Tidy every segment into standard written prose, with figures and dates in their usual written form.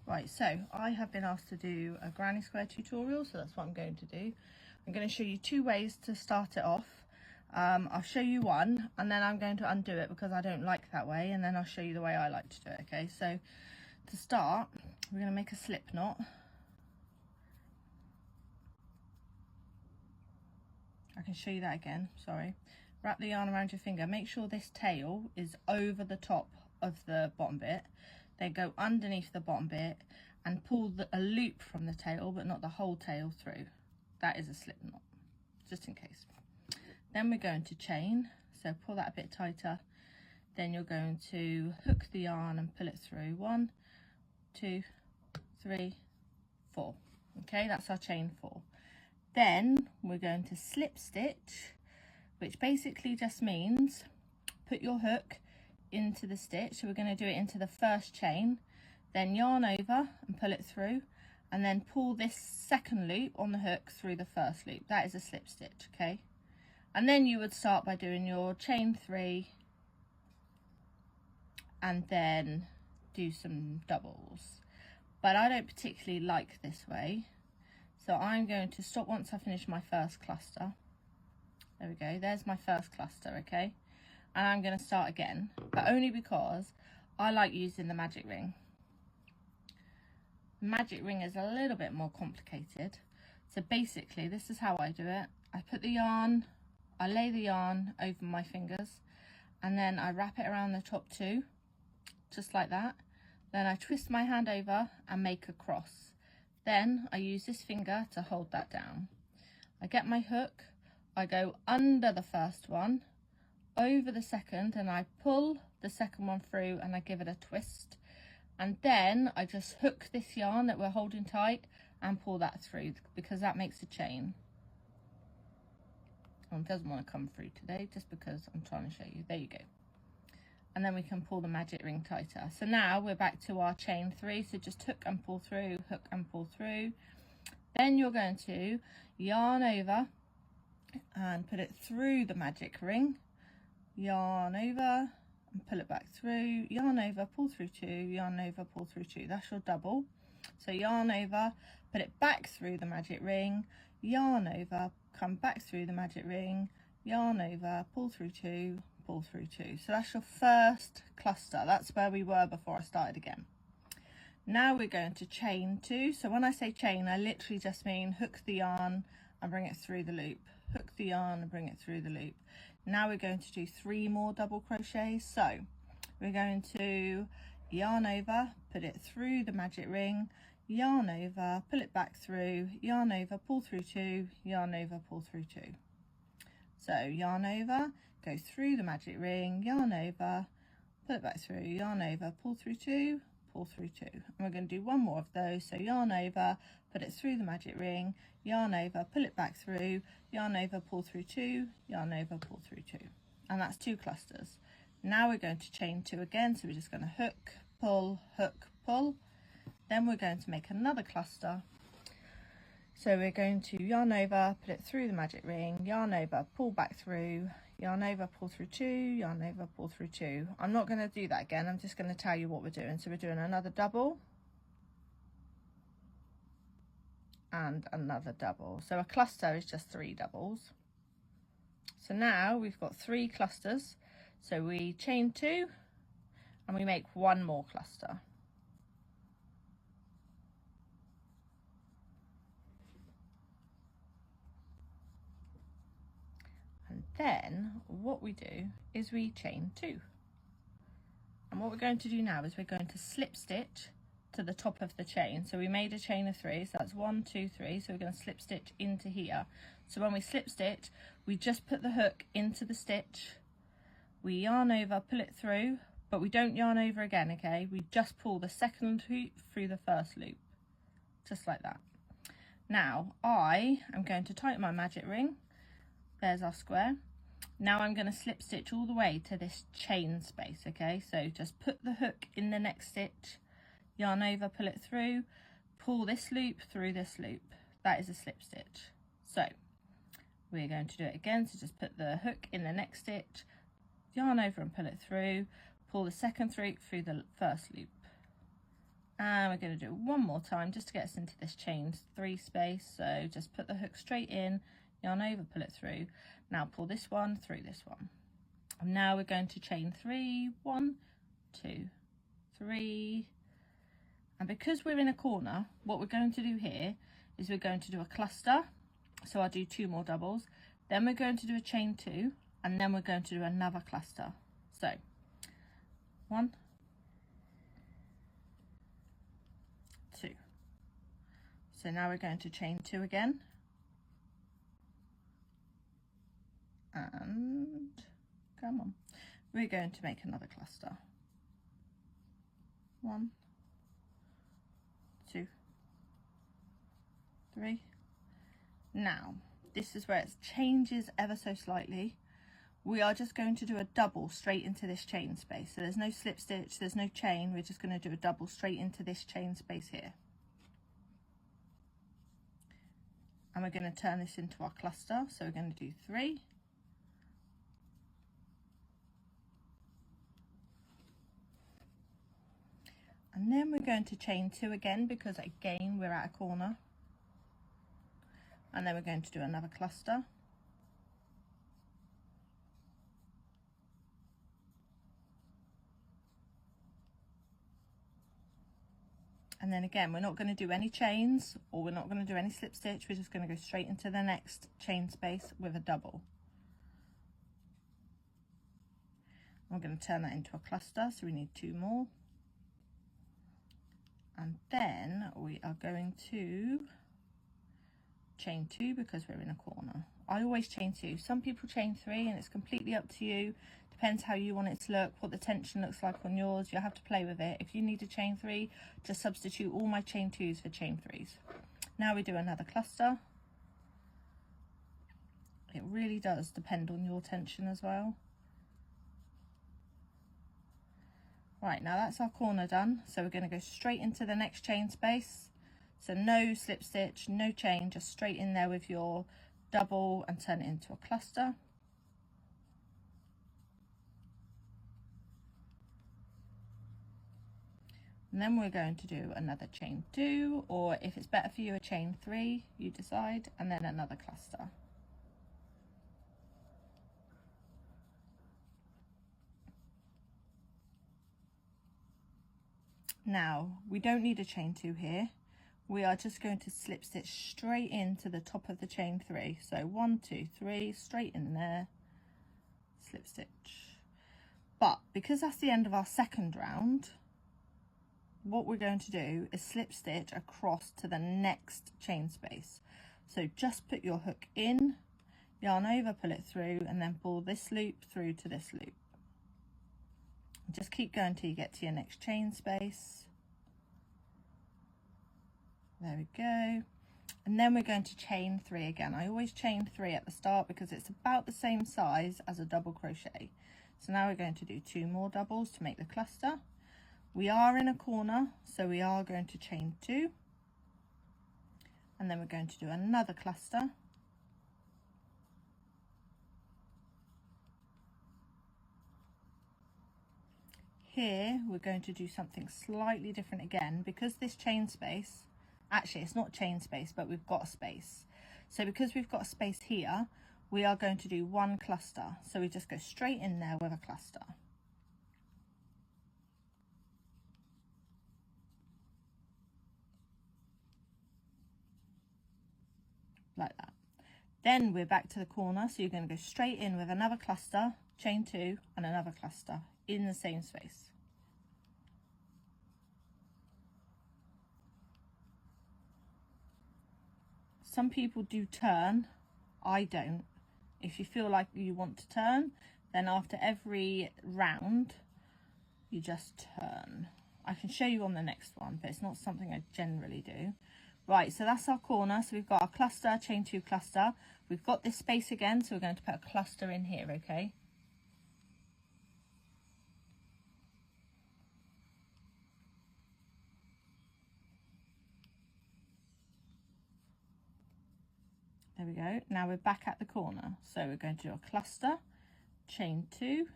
Right, so I have been asked to do a granny square tutorial, so that's what I'm going to do. I'm going to show you two ways to start it off. I'll show you one and then I'm going to undo it because I don't like that way, and then I'll show you the way I like to do it. Okay, so to start, we're going to make a slip knot. I can show you that again, sorry. Wrap the yarn around your finger. Make sure this tail is over the top of the bottom bit. Then go underneath the bottom bit and pull a loop from the tail, but not the whole tail through. That is a slip knot, just in case. Then we're going to chain, so pull that a bit tighter. Then you're going to hook the yarn and pull it through. 1, 2, 3, 4. Okay, that's our chain 4. Then we're going to slip stitch, which basically just means put your hook into the stitch. So we're going to do it into the first chain, then yarn over and pull it through, and then pull this second loop on the hook through the first loop. That is a slip stitch, okay? And then you would start by doing your chain 3 and then do some doubles. But I don't particularly like this way, so I'm going to stop once I finish my first cluster. There we go, there's my first cluster, okay? And I'm going to start again, but only because I like using the magic ring. Magic ring is a little bit more complicated. So basically, this is how I do it. I put the yarn, I lay the yarn over my fingers, and then I wrap it around the top 2, just like that. Then I twist my hand over and make a cross. Then I use this finger to hold that down. I get my hook, I go under the first one, over the second, and I pull the second one through and I give it a twist, and then I just hook this yarn that we're holding tight and pull that through, because that makes a chain. It doesn't want to come through today just because I'm trying to show you. There you go. And then we can pull the magic ring tighter. So now we're back to our chain 3, so just hook and pull through, hook and pull through. Then you're going to yarn over and put it through the magic ring, yarn over and pull it back through, yarn over, pull through 2, yarn over, pull through 2. That's your double. So yarn over, put it back through the magic ring, yarn over, come back through the magic ring, yarn over, pull through 2, pull through 2. So that's your first cluster. That's where we were before I started again. Now we're going to chain 2. So when I say chain, I literally just mean hook the yarn and bring it through the loop, hook the yarn and bring it through the loop. Now we're going to do 3 more double crochets. So we're going to yarn over, put it through the magic ring, yarn over, pull it back through, yarn over, pull through 2, yarn over, pull through 2. So yarn over, go through the magic ring, yarn over, pull it back through, yarn over, pull through 2, pull through 2. And we're going to do 1 more of those. So yarn over, put it through the magic ring, yarn over, pull it back through, yarn over, pull through 2, yarn over, pull through 2. And that's 2 clusters. Now we're going to chain 2 again, so we're just going to hook, pull, then we're going to make another cluster. So we're going to yarn over, put it through the magic ring, yarn over, pull back through, yarn over, pull through 2, yarn over, pull through 2. I'm not going to do that again, I'm just going to tell you what we're doing. So we're doing another double and another double. So a cluster is just 3 doubles. So now we've got 3 clusters. So we chain 2 and we make 1 more cluster. And then what we do is we chain 2. And what we're going to do now is we're going to slip stitch to the top of the chain. So we made a chain of 3, so that's 1, 2, 3. So we're going to slip stitch into here. So when we slip stitch, we just put the hook into the stitch, we yarn over, pull it through, but we don't yarn over again, okay? We just pull the second hoop through the first loop, just like that. Now I am going to tighten my magic ring. There's our square. Now I'm going to slip stitch all the way to this chain space, okay? So just put the hook in the next stitch, yarn over, pull it through, pull this loop through this loop. That is a slip stitch. So we're going to do it again. So just put the hook in the next stitch, yarn over and pull it through, pull the second loop through the first loop. And we're going to do it one more time just to get us into this chain 3 space. So just put the hook straight in, yarn over, pull it through. Now pull this one through this one. And now we're going to chain 3, 1, 2, 3. And because we're in a corner, what we're going to do here is we're going to do a cluster. So I'll do 2 more doubles. Then we're going to do a chain 2, and then we're going to do another cluster. So 1, 2. So now we're going to chain 2 again. And come on, we're going to make another cluster. 1, 2, 3. Now this is where it changes ever so slightly. We are just going to do a double straight into this chain space. So there's no slip stitch, there's no chain. We're just going to do a double straight into this chain space here. And we're going to turn this into our cluster. So we're going to do 3. And then we're going to chain 2 again, because again we're at a corner. And then we're going to do another cluster. And then again, we're not going to do any chains, or we're not going to do any slip stitch. We're just going to go straight into the next chain space with a double. I'm going to turn that into a cluster, so we need 2 more. And then we are going to chain 2 because we're in a corner. I always chain 2. Some people chain 3, and it's completely up to you. Depends how you want it to look, what the tension looks like on yours. You'll have to play with it. If you need a chain 3, just substitute all my chain 2s for chain 3s. Now we do another cluster. It really does depend on your tension as well. Right, now that's our corner done. So we're going to go straight into the next chain space. So no slip stitch, no chain, just straight in there with your double and turn it into a cluster. And then we're going to do another chain 2, or if it's better for you, a chain 3, you decide, and then another cluster. Now, we don't need a chain 2 here. We are just going to slip stitch straight into the top of the chain 3. So 1, 2, 3, straight in there, slip stitch. But because that's the end of our second round, what we're going to do is slip stitch across to the next chain space. So just put your hook in, yarn over, pull it through, and then pull this loop through to this loop. Just keep going till you get to your next chain space. There we go. And then we're going to chain 3 again. I always chain 3 at the start because it's about the same size as a double crochet. So now we're going to do 2 more doubles to make the cluster. We are in a corner, so we are going to chain 2. And then we're going to do another cluster. Here we're going to do something slightly different again, because this chain space, actually it's not chain space, but we've got a space. So because we've got a space here, we are going to do 1 cluster. So we just go straight in there with a cluster. Like that. Then we're back to the corner, so you're going to go straight in with another cluster, chain 2, and another cluster in the same space. Some people do turn, I don't. If you feel like you want to turn, then after every round you just turn. I can show you on the next one, but it's not something I generally do. Right, so that's our corner. So we've got our cluster, chain 2 cluster. We've got this space again, so we're going to put a cluster in here, okay? There we go. Now we're back at the corner. So we're going to do a cluster, chain 2,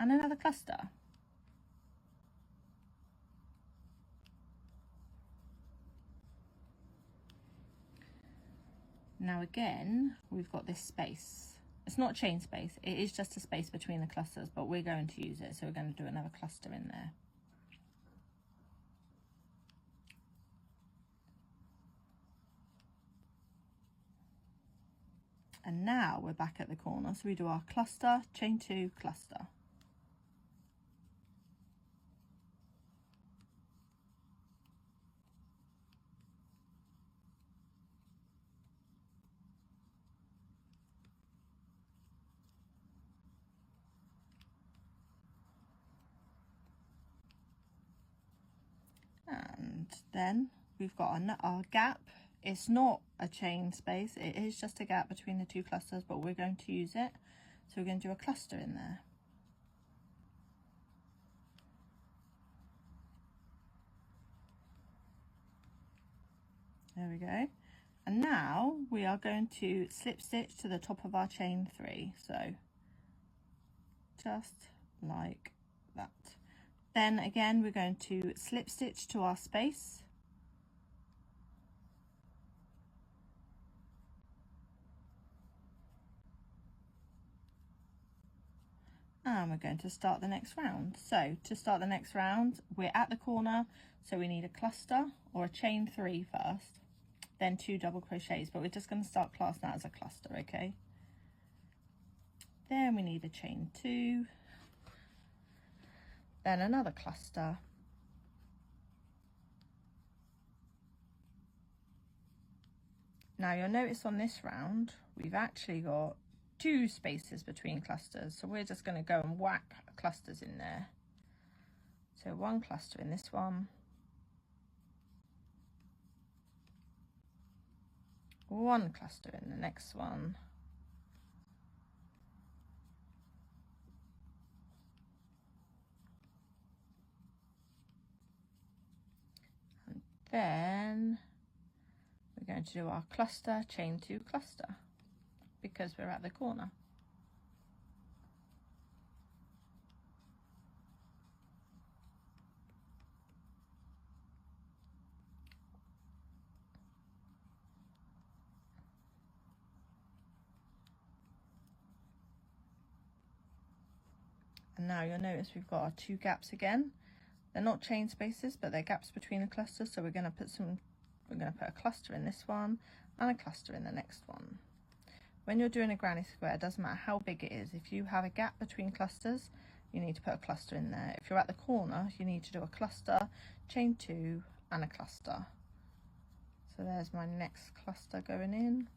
and another cluster. Now again, we've got this space. It's not chain space, it is just a space between the clusters, but we're going to use it, so we're going to do another cluster in there. And now we're back at the corner, so we do our cluster, chain 2, cluster. And then we've got our gap. It's not a chain space, it is just a gap between the two clusters, but we're going to use it. So we're going to do a cluster in there. There we go. And now we are going to slip stitch to the top of our chain 3. So just like that. Then again, we're going to slip stitch to our space. And we're going to start the next round. So to start the next round, we're at the corner, so we need a cluster or a chain 3 first, then 2 double crochets, but we're just going to start class that as a cluster, okay? Then we need a chain 2, then another cluster, now you'll notice on this round we've actually got 2 spaces between clusters, so we're just going to go and whack clusters in there. So 1 cluster in this one, 1 cluster in the next one, and then we're going to do our cluster, chain 2, cluster, because we're at the corner. And now you'll notice we've got our 2 gaps again. They're not chain spaces, but they're gaps between the clusters, so we're going to put a cluster in this one and a cluster in the next one. When you're doing a granny square, it doesn't matter how big it is. If you have a gap between clusters, you need to put a cluster in there. If you're at the corner, you need to do a cluster, chain 2 and a cluster. So there's my next cluster going in.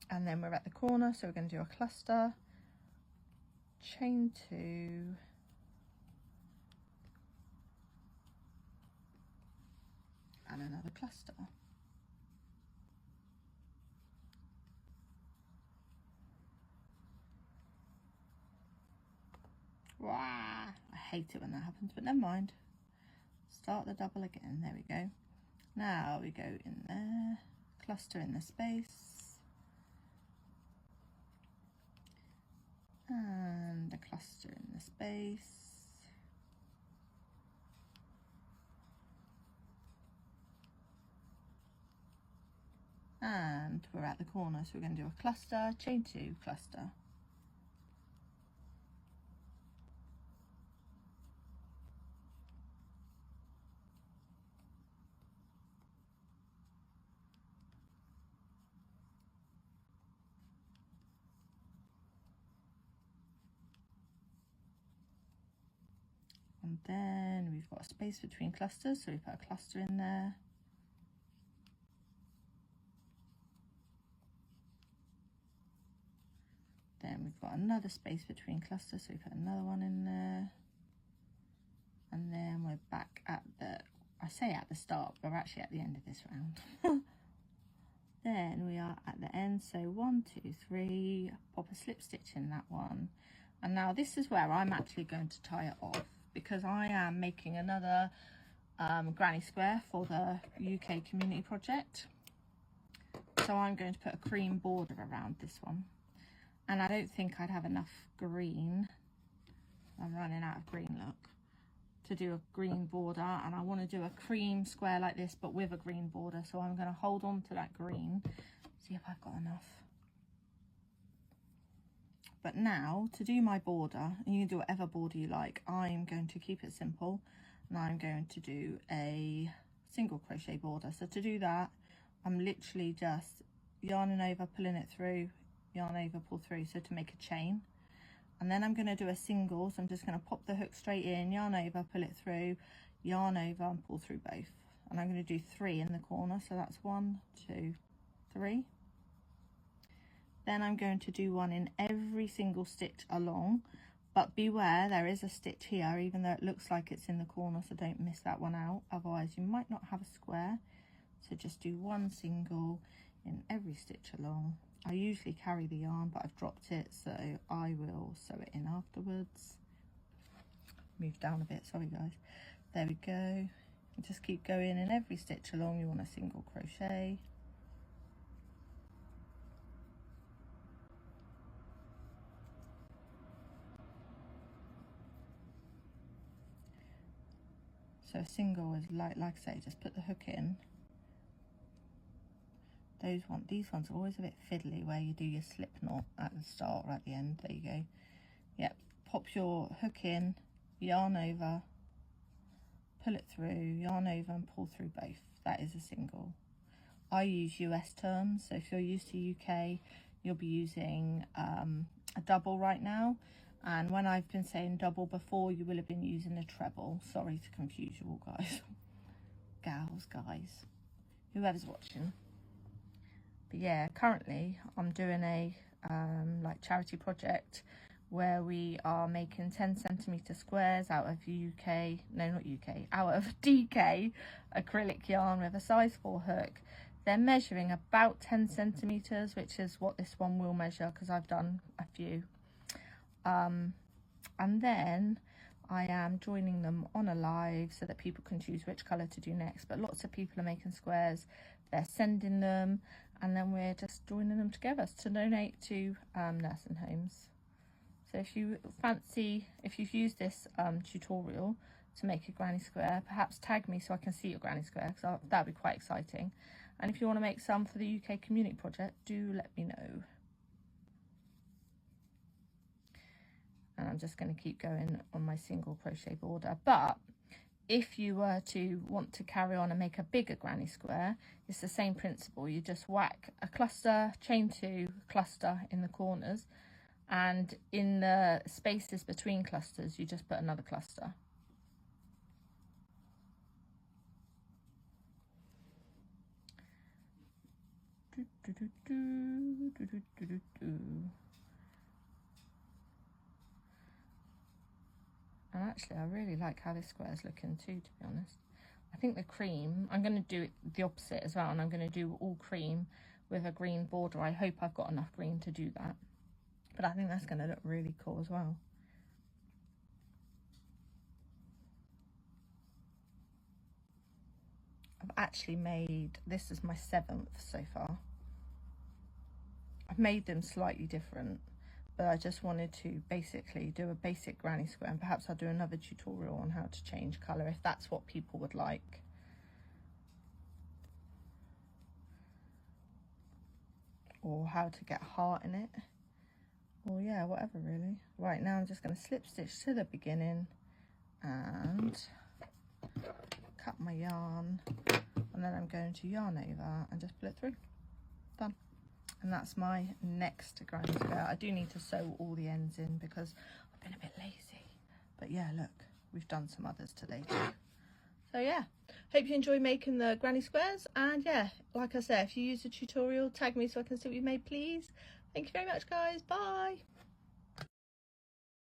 And then we're at the corner, so we're going to do a cluster, chain 2, and another cluster. Wow, I hate it when that happens, but never mind. Start the double again, there we go. Now we go in there, cluster in the space, and a cluster in the space, and we're at the corner, so we're going to do a cluster, chain 2, cluster. And then we've got a space between clusters, so we put a cluster in there. Then we've got another space between clusters, so we put another one in there. And then we're back at I say at the start, but we're actually at the end of this round. Then we are at the end, so 1, 2, 3, pop a slip stitch in that one. And now this is where I'm actually going to tie it off, because I am making another granny square for the UK community project. So I'm going to put a cream border around this one. and I don't think I'd have enough green. I'm running out of green, look, to do a green border, and I want to do a cream square like this but with a green border, so I'm going to hold on to that green, see if I've got enough. But now to do my border, and you can do whatever border you like, I'm going to keep it simple, and I'm going to do a single crochet border. So to do that, I'm literally just yarning over, pulling it through, yarn over, pull through, so to make a chain. And then I'm going to do a single, so I'm just going to pop the hook straight in, yarn over, pull it through, yarn over and pull through both. And I'm going to do 3 in the corner, so that's 1, 2, 3. Then I'm going to do 1 in every single stitch along, but beware, there is a stitch here, even though it looks like it's in the corner, so don't miss that one out, otherwise you might not have a square. So just do 1 single in every stitch along. I usually carry the yarn, but I've dropped it, so I will sew it in afterwards. Move down a bit, sorry guys. There we go. And just keep going in every stitch along. You want a single crochet. So a single is like I say, just put the hook in. These ones are always a bit fiddly, where you do your slip knot at the start or at the end. There you go. Yep, pop your hook in, yarn over, pull it through, yarn over and pull through both. That is a single. I use US terms, so if you're used to UK, you'll be using a double right now. And when I've been saying double before, you will have been using a treble. Sorry to confuse you all, guys. Gals, guys, whoever's watching. But yeah, currently I'm doing a like charity project where we are making 10cm squares out of out of DK acrylic yarn with a size 4 hook. They're measuring about 10 centimeters, which is what this one will measure because I've done a few. And then I am joining them on a live so that people can choose which colour to do next. But lots of people are making squares, they're sending them, and then we're just joining them together to donate to nursing homes. So if you fancy, if you've used this tutorial to make a granny square, perhaps tag me so I can see your granny square, because that would be quite exciting. And if you want to make some for the UK Community Project, do let me know. And I'm just going to keep going on my single crochet border. But if you were to want to carry on and make a bigger granny square, it's the same principle. You just whack a cluster, chain 2, cluster in the corners, and in the spaces between clusters you just put another cluster. And actually I really like how this square is looking too, to be honest. I think the cream, I'm going to do it the opposite as well, and I'm going to do all cream with a green border. I hope I've got enough green to do that, but I think that's going to look really cool as well. I've actually made, this is my 7th so far. I've made them slightly different, but I just wanted to basically do a basic granny square, and perhaps I'll do another tutorial on how to change colour if that's what people would like. Or how to get heart in it. Or yeah, whatever really. Right, now I'm just going to slip stitch to the beginning and cut my yarn, and then I'm going to yarn over and just pull it through. Done. And that's my next granny square. I do need to sew all the ends in because I've been a bit lazy. But yeah, look, we've done some others today too. So yeah, hope you enjoy making the granny squares. And yeah, like I said, if you use the tutorial, tag me so I can see what you made, please. Thank you very much, guys. Bye.